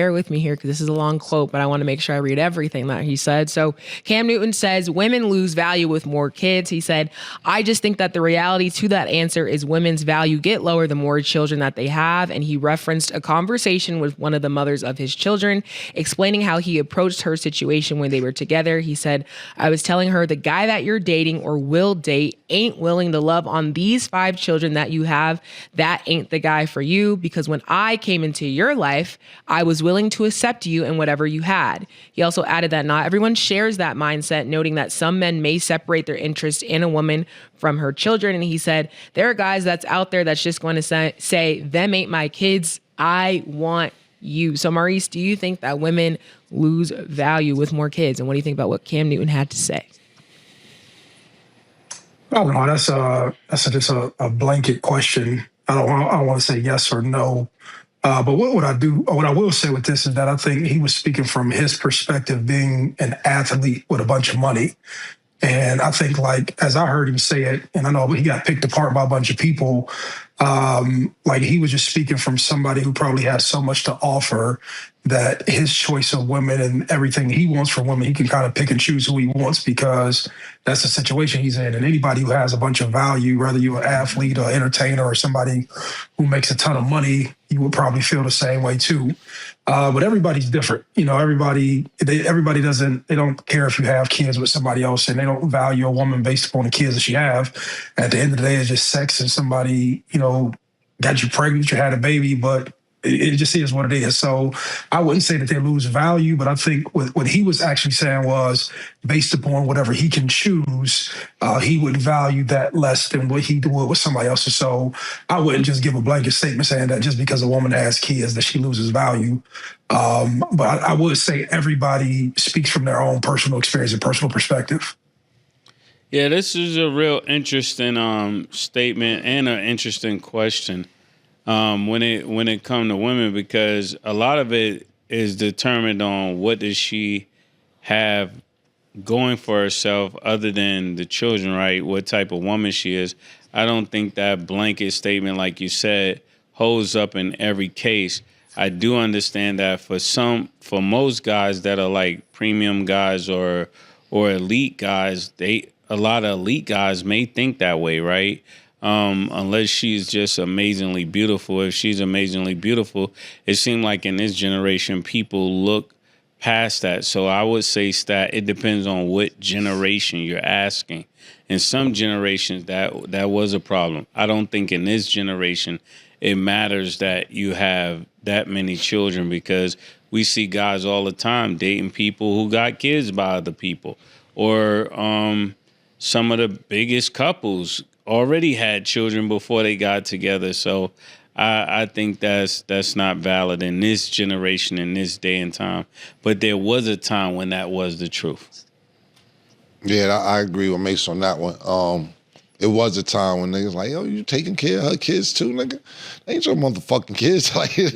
bear with me here because this is a long quote, but I want to make sure I read everything that he said. So Cam Newton says, women lose value with more kids. He said, I just think that the reality to that answer is women's value get lower the more children that they have. And he referenced a conversation with one of the mothers of his children, explaining how he approached her situation when they were together. He said, I was telling her the guy that you're dating or will date ain't willing to love on these 5 children that you have. That ain't the guy for you, because when I came into your life, I was willing to accept you and whatever you had. He also added that not everyone shares that mindset, noting that some men may separate their interest in a woman from her children. And he said, there are guys that's out there that's just going to say, them ain't my kids. I want you. So Maurice, do you think that women lose value with more kids? And what do you think about what Cam Newton had to say? I don't know. That's just a blanket question. I don't want to say yes or no. But what I will say with this is that I think he was speaking from his perspective, being an athlete with a bunch of money. And I think, like, as I heard him say it, and I know he got picked apart by a bunch of people, like he was just speaking from somebody who probably has so much to offer that his choice of women and everything he wants from women, he can kind of pick and choose who he wants because that's the situation he's in. And anybody who has a bunch of value, whether you're an athlete or entertainer or somebody who makes a ton of money, you would probably feel the same way too. But everybody's different. You know, everybody don't care if you have kids with somebody else, and they don't value a woman based upon the kids that she have. At the end of the day, it's just sex, and somebody, you know, got you pregnant, you had a baby, but it just is what it is. So I wouldn't say that they lose value, but I think what he was actually saying was based upon whatever he can choose, he would value that less than what he would with somebody else. So I wouldn't just give a blanket statement saying that just because a woman has kids that she loses value. But I would say everybody speaks from their own personal experience and personal perspective. Yeah, this is a real interesting statement and an interesting question. When it comes to women, because a lot of it is determined on what does she have going for herself other than the children, right? What type of woman she is. I don't think that blanket statement, like you said, holds up in every case. I do understand that for most guys that are like premium guys or elite guys, a lot of elite guys may think that way, right? Unless she's just amazingly beautiful. If she's amazingly beautiful, it seemed like in this generation, people look past that. So I would say that it depends on what generation you're asking. In some generations, that was a problem. I don't think in this generation, it matters that you have that many children, because we see guys all the time dating people who got kids by other people, or some of the biggest couples already had children before they got together. So I think that's not valid in this generation, in this day and time. But there was a time when that was the truth. Yeah, I agree with Mase on that one. It was a time when niggas like, yo, you taking care of her kids too, nigga? They ain't your motherfucking kids. Like, yeah.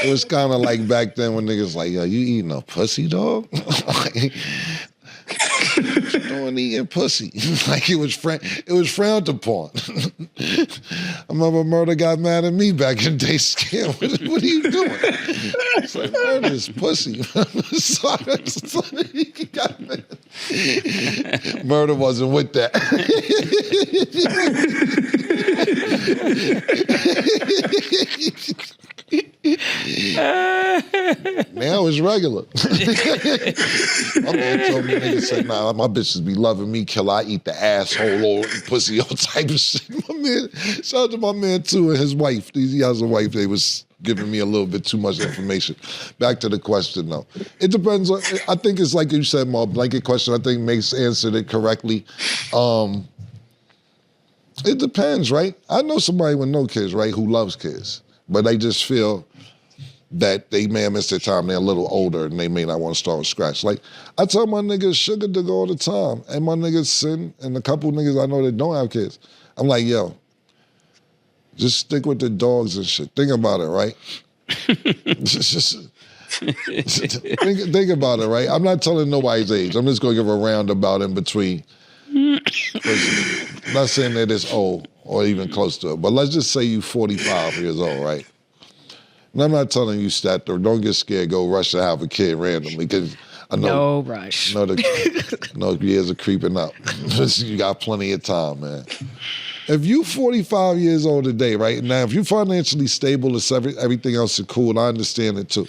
It was kind of like back then when niggas like, yo, you eating a pussy, dog? Doing eating pussy. Like it was frowned upon. I remember Murder got mad at me back in the day. Scared. What are you doing? It's like, Murder's pussy. He got mad. Murder wasn't with that. Now it's regular. My man told me, nigga said, nah, my bitches be loving me, killer. I eat the asshole or pussy, all type of shit. My man, shout out to my man too and his wife. He has a wife. They was giving me a little bit too much information. Back to the question though. It depends on, I think it's like you said, more blanket question. I think Mase answered it correctly. It depends, right? I know somebody with no kids, right, who loves kids, but they just feel that they may have missed their time. They're a little older and they may not want to start from scratch. Like, I tell my niggas sugar dick all the time, and my niggas Sin and a couple niggas I know that don't have kids. I'm like, yo, just stick with the dogs and shit. Think about it, right? think about it, right? I'm not telling nobody's age. I'm just going to give a roundabout in between. I'm not saying that it's old or even close to it, but let's just say you 45 years old, right? And I'm not telling you stat, though. Don't get scared. Go rush to have a kid randomly, because I know. No rush. No, years are creeping up. You got plenty of time, man. If you 45 years old today, right now, if you're financially stable, it's everything else is cool, and I understand it too.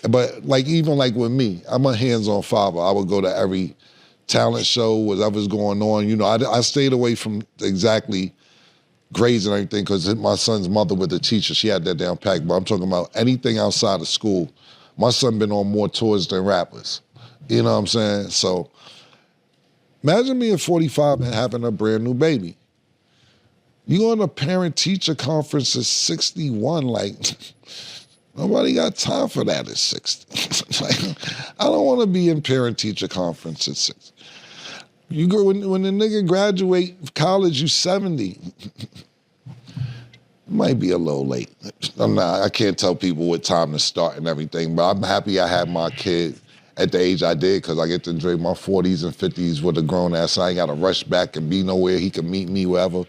But even with me, I'm a hands-on father. I would go to every talent show, whatever's going on. You know, I stayed away from exactly grades and everything because my son's mother was a teacher. She had that down packed. But I'm talking about anything outside of school. My son been on more tours than rappers. You know what I'm saying? So imagine me at 45 and having a brand new baby. You go to a parent-teacher conference at 61, nobody got time for that at 60. I don't want to be in parent-teacher conference at 60. You go when the nigga graduate college, you 70. Might be a little late. I can't tell people what time to start and everything, but I'm happy I had my kid at the age I did because I get to enjoy my 40s and 50s with a grown ass. So I ain't got to rush back and be nowhere. He can meet me wherever,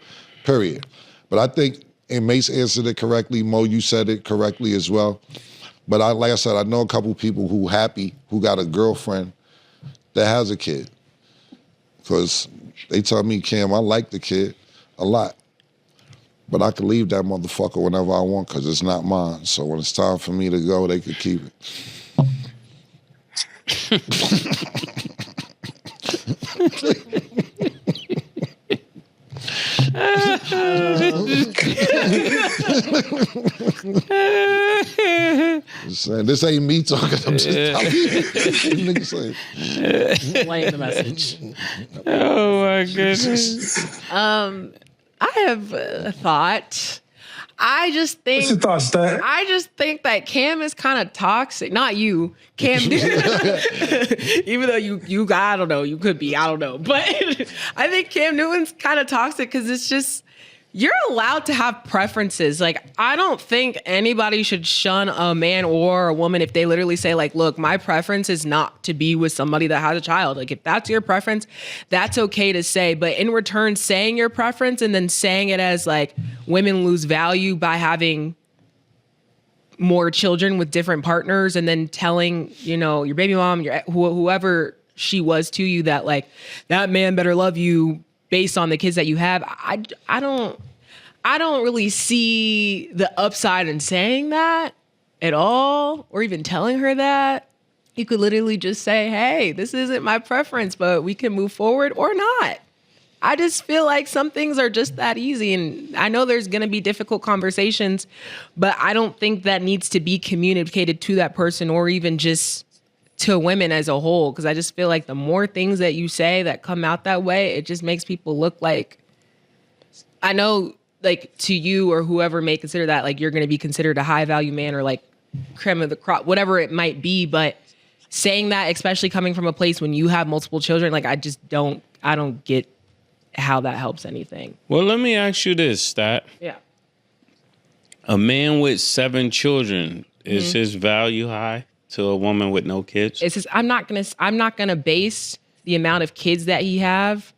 period. But I think, and Mase answered it correctly, Mo, you said it correctly as well. But like I said, I know a couple people who got a girlfriend that has a kid. Because they tell me, Cam, I like the kid a lot. But I can leave that motherfucker whenever I want because it's not mine. So when it's time for me to go, they can keep it. This ain't me talking. I'm just telling you. Nigga Playing the message. Oh my goodness. I have a thought. I just think. What's your thoughts, Dad? I just think that Cam is kind of toxic. Not you, Cam. Even though you, I don't know, you could be, I don't know. But I think Cam Newton's kind of toxic because it's just, you're allowed to have preferences. I don't think anybody should shun a man or a woman if they literally say, look, my preference is not to be with somebody that has a child. If that's your preference, that's okay to say. But in return, saying your preference and then saying it as women lose value by having more children with different partners, and then telling, your baby mom, whoever she was to you, that that man better love you based on the kids that you have. I don't really see the upside in saying that at all, or even telling her that. You could literally just say, hey, this isn't my preference, but we can move forward or not. I just feel like some things are just that easy. And I know there's going to be difficult conversations, but I don't think that needs to be communicated to that person or even just to women as a whole. Because I just feel like the more things that you say that come out that way, it just makes people look like, I know, to you or whoever may consider that, you're going to be considered a high value man or creme of the crop, whatever it might be. But saying that, especially coming from a place when you have multiple children, I don't get how that helps anything. Well, let me ask you this, Stat. Yeah. A man with 7 children, is his value high to a woman with no kids? It's just, I'm not gonna base the amount of kids that he have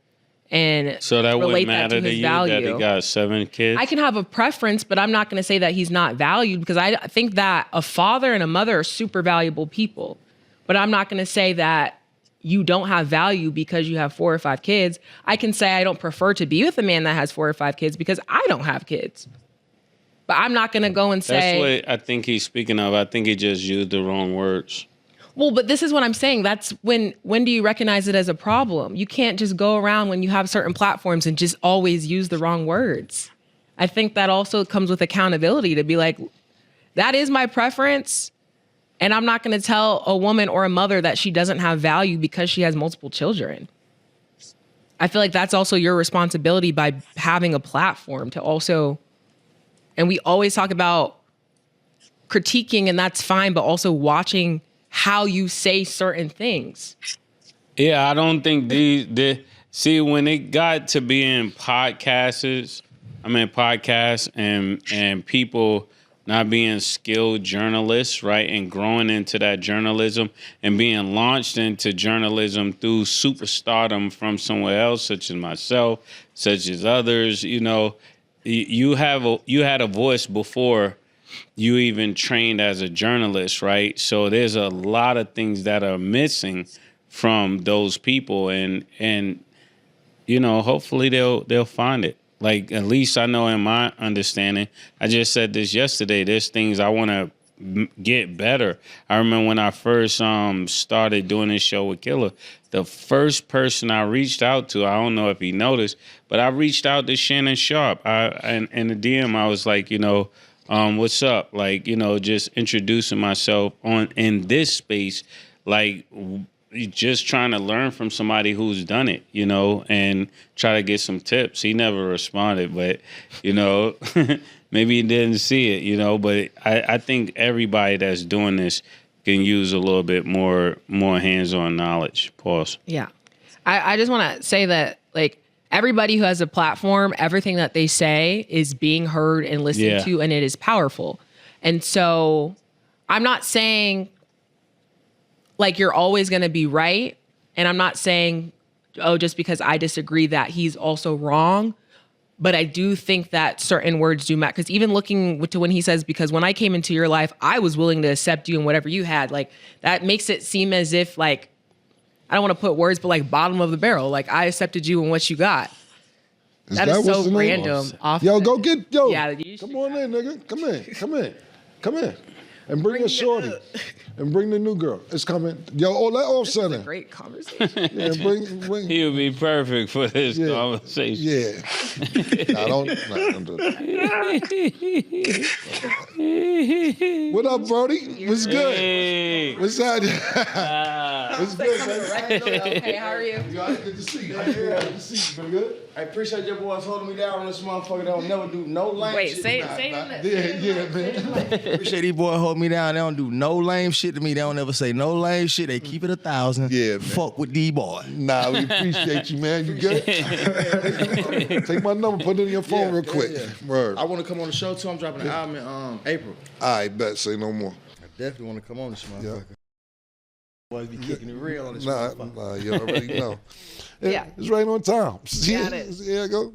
and so that relate wouldn't matter that to his you value. that he got 7 kids? I can have a preference, but I'm not gonna say that he's not valued, because I think that a father and a mother are super valuable people. But I'm not gonna say that you don't have value because you have 4 or 5 kids. I can say I don't prefer to be with a man that has 4 or 5 kids because I don't have kids. But I'm not going to go and say... That's what I think he's speaking of. I think he just used the wrong words. Well, but this is what I'm saying. That's when do you recognize it as a problem? You can't just go around when you have certain platforms and just always use the wrong words. I think that also comes with accountability to be like, that is my preference. And I'm not going to tell a woman or a mother that she doesn't have value because she has multiple children. I feel like that's also your responsibility by having a platform to also, and we always talk about critiquing, and that's fine, but also watching how you say certain things. Yeah, I don't think see, when it got to being podcasts and people not being skilled journalists, right, and growing into that journalism and being launched into journalism through superstardom from somewhere else, such as myself, such as others, you had a voice before you even trained as a journalist, right? So there's a lot of things that are missing from those people, and hopefully they'll find it. Like, at least I know in my understanding, I just said this yesterday, there's things I want to get better. I remember when I first started doing this show with Killer, the first person I reached out to, I don't know if he noticed, but I reached out to Shannon Sharp. And in the DM, I was like, what's up? Like, just introducing myself in this space, like just trying to learn from somebody who's done it, and try to get some tips. He never responded, but, maybe he didn't see it, but I think everybody that's doing this can use a little bit more hands-on knowledge. Pause. Yeah. I just want to say that, like, everybody who has a platform, everything that they say is being heard and listened to, and it is powerful. And so I'm not saying, like, you're always going to be right. And I'm not saying, just because I disagree that he's also wrong. But I do think that certain words do matter. Because even looking to when he says, because when I came into your life, I was willing to accept you and whatever you had, like, that makes it seem as if, like, I don't want to put words, but like bottom of the barrel. Like, I accepted you and what you got. That is so random. Yo, go get, Yeah, come on in, nigga. Come in. And bring your shorty. And bring the new girl. It's coming. Yo, let Offset in. This is a great conversation. Yeah, bring. He would be perfect for this conversation. Yeah. Don't do that. What up, Brody? What's good? Hey. What's happening? What's good, man? Okay, how are you? Good to see you. Good to see you. Been good? I appreciate your boys holding me down on this motherfucker. They don't never do no lame Wait, shit. say Yeah, man. Appreciate these boys holding me down. They don't do no lame shit to me. They don't ever say no lame shit. They keep it 1,000. Yeah, man. Fuck with these boys. Nah, we appreciate you, man. You good? Take my number, put it in your phone real quick. Yeah. Word. I want to come on the show too. I'm dropping an album in April. I bet. Say no more. I definitely want to come on this motherfucker. Yeah. Boys be kicking it real on this Nah, motherfucker. you already know. Yeah. It's right on time. Yeah, it is. Yeah, go.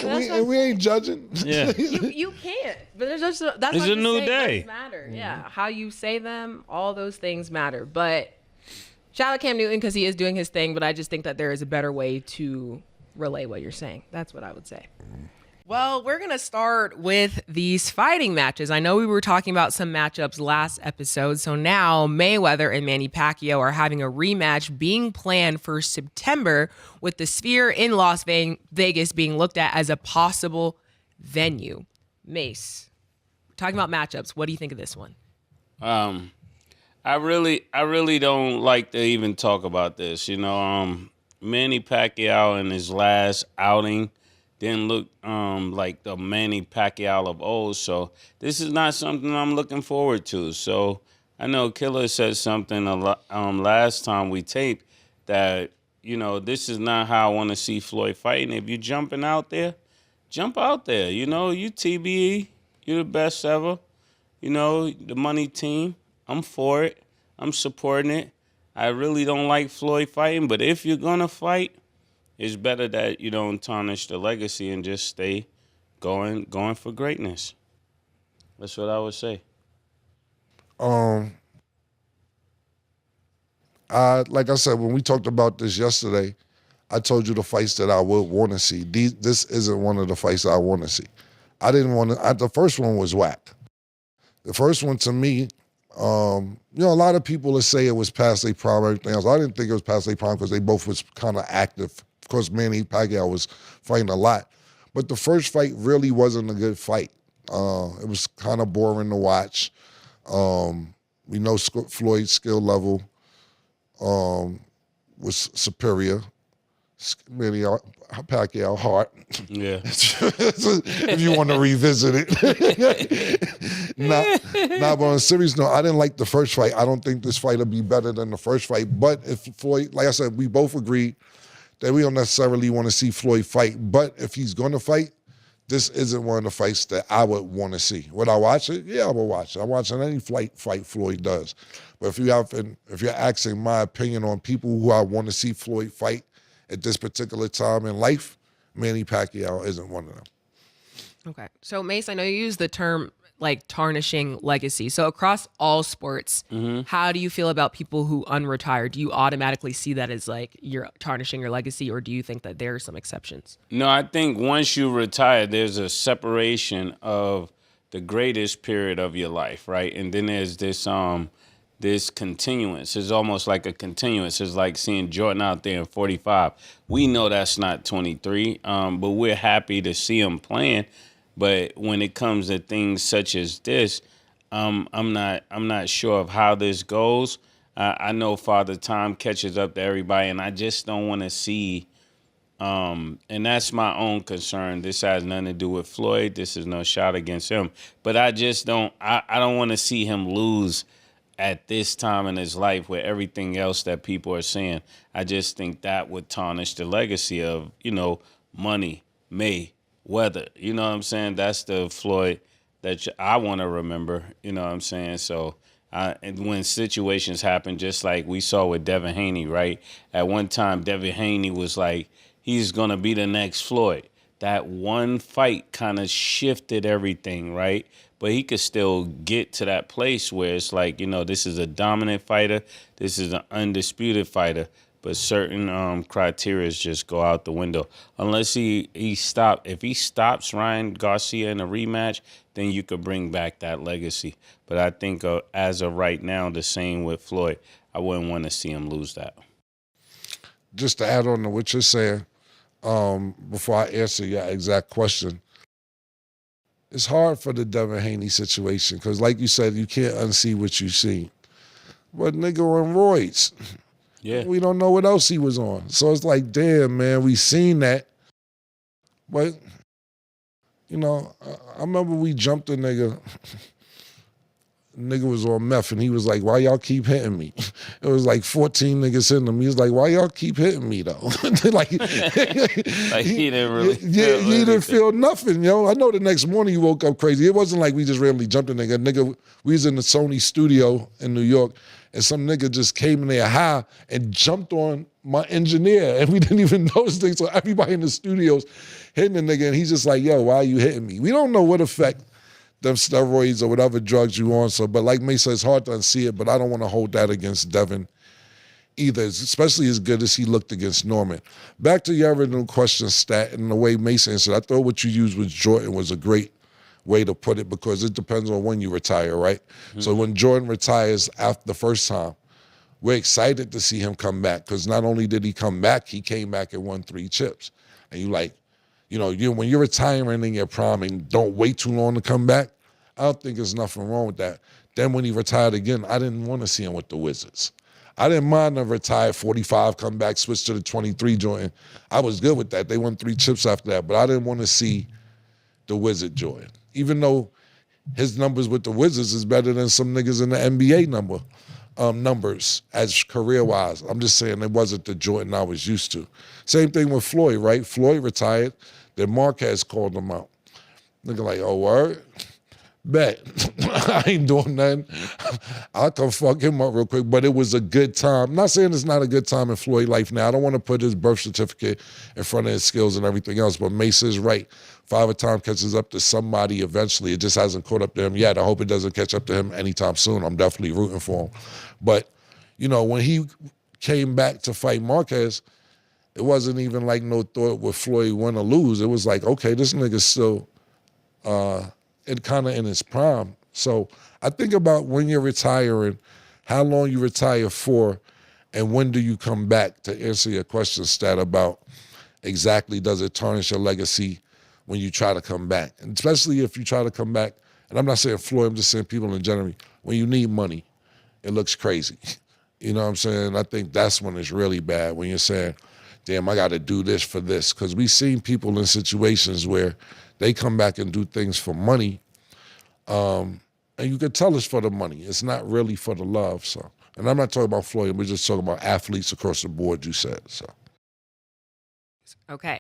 That's And we ain't judging. Yeah. You can't. But there's just that's It's not a to new say day. words matter. Yeah, how you say them, all those things matter. But shout out Cam Newton because he is doing his thing. But I just think that there is a better way to relay what you're saying. That's what I would say. Well, we're going to start with these fighting matches. I know we were talking about some matchups last episode. So now Mayweather and Manny Pacquiao are having a rematch being planned for September, with the Sphere in Las Vegas being looked at as a possible venue. Mase, talking about matchups, what do you think of this one? I really don't like to even talk about this. Manny Pacquiao in his last outing didn't look like the Manny Pacquiao of old. So this is not something I'm looking forward to. So I know Killer said something last time we taped that, this is not how I want to see Floyd fighting. If you're jumping out there, jump out there. You TBE, you're the best ever. The money team, I'm for it. I'm supporting it. I really don't like Floyd fighting, but if you're going to fight, it's better that you don't tarnish the legacy and just stay going for greatness. That's what I would say. Like I said, when we talked about this yesterday, I told you the fights that I would want to see. This isn't one of the fights I want to see. I didn't want to. The first one was whack. The first one to me, a lot of people will say it was past their prime and everything else. I didn't think it was past their prime because they both was kind of active. Of course, Manny Pacquiao was fighting a lot. But the first fight really wasn't a good fight. It was kind of boring to watch. We know Floyd's skill level was superior. Manny Pacquiao heart. Yeah. If you want to revisit it. But on a serious note, I didn't like the first fight. I don't think this fight will be better than the first fight. But if Floyd, like I said, we both agreed that we don't necessarily want to see Floyd fight. But if he's going to fight, this isn't one of the fights that I would want to see. Would I watch it? Yeah, I would watch it. I'm watching any fight Floyd does. But if you're asking my opinion on people who I want to see Floyd fight at this particular time in life, Manny Pacquiao isn't one of them. Okay. So, Mace, I know you use the term like tarnishing legacy. So across all sports, how do you feel about people who unretire? Do you automatically see that as like you're tarnishing your legacy, or do you think that there are some exceptions? No, I think once you retire, there's a separation of the greatest period of your life, right? And then there's this continuance. It's almost like a continuance. It's like seeing Jordan out there in 45. We know that's not 23, but we're happy to see him playing. But when it comes to things such as this, I'm not sure of how this goes. I know Father Time catches up to everybody, and I just don't want to see. And that's my own concern. This has nothing to do with Floyd. This is no shot against him. But I just don't. I don't want to see him lose at this time in his life with everything else that people are saying. I just think that would tarnish the legacy of, money, weather. You know what I'm saying? That's the Floyd that I want to remember. You know what I'm saying? So and when situations happen, just like we saw with Devin Haney, right? At one time, Devin Haney was like, he's going to be the next Floyd. That one fight kind of shifted everything, right? But he could still get to that place where it's like, this is a dominant fighter. This is an undisputed fighter. But certain criteria just go out the window. Unless if he stops Ryan Garcia in a rematch, then you could bring back that legacy. But I think as of right now, the same with Floyd. I wouldn't want to see him lose that. Just to add on to what you're saying, before I answer your exact question, it's hard for the Devin Haney situation because, like you said, you can't unsee what you've seen. But nigga on roids. Yeah. We don't know what else he was on. So it's like, damn, man, we seen that. But, I remember we jumped a nigga. Nigga was on meth, and he was like, why y'all keep hitting me? It was like 14 niggas hitting him. He was like, why y'all keep hitting me, though? like he didn't really feel he didn't feel nothing, I know the next morning he woke up crazy. It wasn't like we just randomly jumped a nigga. Nigga, we was in the Sony studio in New York, and some nigga just came in there high and jumped on my engineer, and we didn't even notice things. So everybody in the studios hitting the nigga, and he's just like, yo, why are you hitting me? We don't know what effect them steroids or whatever drugs you on. So, but like Mase said, it's hard to unsee it, but I don't want to hold that against Devin either, especially as good as he looked against Norman. Back to your original question, Stat, and the way Mase answered, I thought what you used with Jordan was a great way to put it because it depends on when you retire, right? Mm-hmm. So when Jordan retires after the first time, we're excited to see him come back because not only did he come back, he came back and won 3 chips. And you like, when you're retiring in your prime and don't wait too long to come back, I don't think there's nothing wrong with that. Then when he retired again, I didn't want to see him with the Wizards. I didn't mind him retire 45, come back, switch to the 23 Jordan. I was good with that. They won 3 chips after that, but I didn't want to see the Wizard Jordan. Even though his numbers with the Wizards is better than some niggas in the NBA numbers as career-wise. I'm just saying it wasn't the Jordan I was used to. Same thing with Floyd, right? Floyd retired, then Marquez called him out. Nigga like, oh, word? Bet. I ain't doing nothing. I'll come fuck him up real quick, but it was a good time. I'm not saying it's not a good time in Floyd's life now. I don't want to put his birth certificate in front of his skills and everything else, but Mase is right. Father Time catches up to somebody eventually. It just hasn't caught up to him yet. I hope it doesn't catch up to him anytime soon. I'm definitely rooting for him. But, when he came back to fight Marquez, it wasn't even like no thought with Floyd win or lose. It was like, okay, this nigga's still kind of in his prime. So I think about when you're retiring, how long you retire for, and when do you come back, to answer your question, Stat, about exactly does it tarnish your legacy when you try to come back. And especially if you try to come back, and I'm not saying Floyd, I'm just saying people in general, when you need money, it looks crazy. You know what I'm saying? I think that's when it's really bad, when you're saying, damn, I got to do this for this. Because we've seen people in situations where they come back and do things for money, and you can tell it's for the money. It's not really for the love. So, and I'm not talking about Floyd. We're just talking about athletes across the board, you said. So, okay.